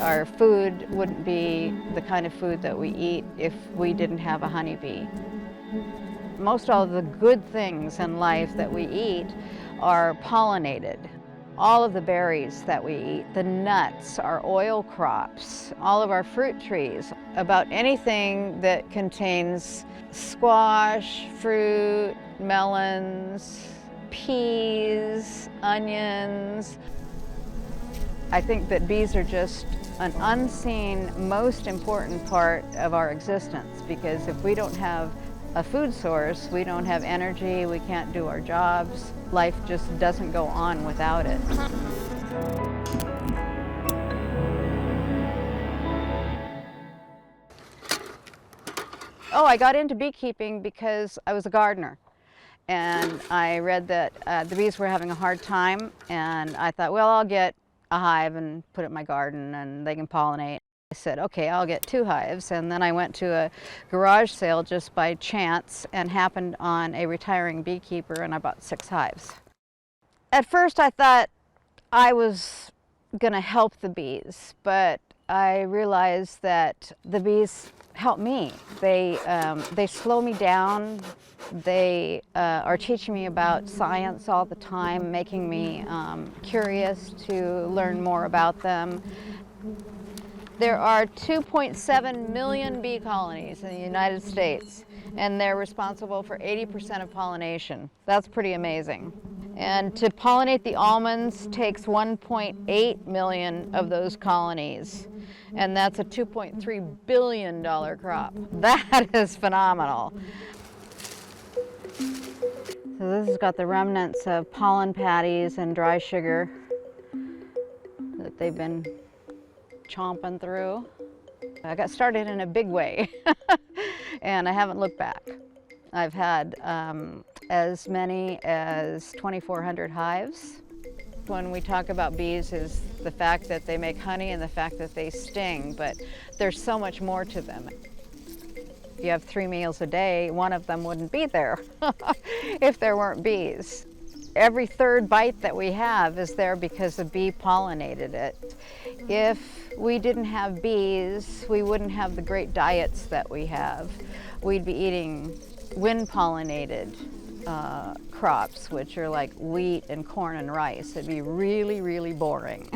our food wouldn't be the kind of food that we eat if we didn't have a honeybee. Most all of the good things in life that we eat are pollinated. All of the berries that we eat, the nuts, our oil crops, all of our fruit trees, about anything that contains squash, fruit, melons, peas, onions. I think that bees are just an unseen, most important part of our existence, because if we don't have a food source, we don't have energy, we can't do our jobs. Life just doesn't go on without it. Oh, I got into beekeeping because I was a gardener. And I read that the bees were having a hard time, and I thought, well, I'll get a hive and put it in my garden and they can pollinate. I said, okay, I'll get 2 hives, and then I went to a garage sale just by chance and happened on a retiring beekeeper, and I bought 6 hives. At first I thought I was gonna help the bees, but I realized that the bees help me. They slow me down. They are teaching me about science all the time, making me curious to learn more about them. There are 2.7 million bee colonies in the United States, and they're responsible for 80% of pollination. That's pretty amazing. And to pollinate the almonds takes 1.8 million of those colonies, and that's a $2.3 billion crop. That is phenomenal. So this has got the remnants of pollen patties and dry sugar that they've been chomping through. I got started in a big way and I haven't looked back. I've had as many as 2,400 hives. When we talk about bees is the fact that they make honey and the fact that they sting, but there's so much more to them. If you have 3 meals a day, one of them wouldn't be there if there weren't bees. Every 3rd bite that we have is there because a bee pollinated it. If we didn't have bees, we wouldn't have the great diets that we have. We'd be eating wind-pollinated crops, which are like wheat and corn and rice. It'd be really, really boring.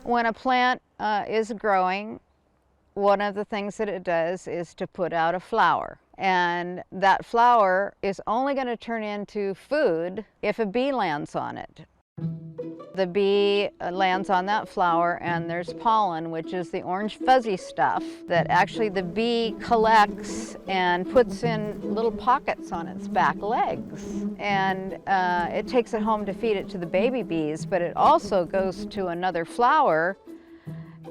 When a plant is growing, one of the things that it does is to put out a flower. And that flower is only going to turn into food if a bee lands on it. The bee lands on that flower and there's pollen, which is the orange fuzzy stuff that actually the bee collects and puts in little pockets on its back legs. And it takes it home to feed it to the baby bees, but it also goes to another flower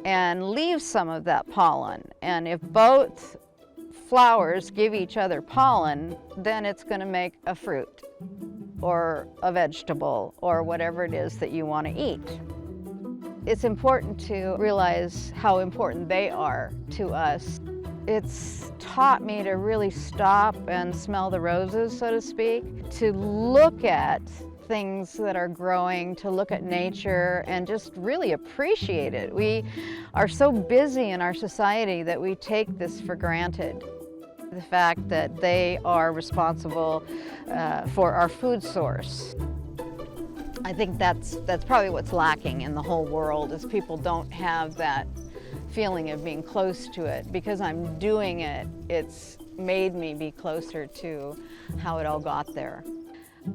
and leaves some of that pollen. And if both flowers give each other pollen, then it's going to make a fruit or a vegetable or whatever it is that you want to eat. It's important to realize how important they are to us. It's taught me to really stop and smell the roses, so to speak, to look at things that are growing, to look at nature and just really appreciate it. We are so busy in our society that we take this for granted. The fact that they are responsible for our food source. I think that's probably what's lacking in the whole world, is people don't have that feeling of being close to it. Because I'm doing it, it's made me be closer to how it all got there.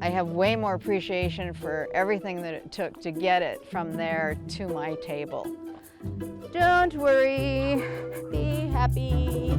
I have way more appreciation for everything that it took to get it from there to my table. Don't worry, be happy.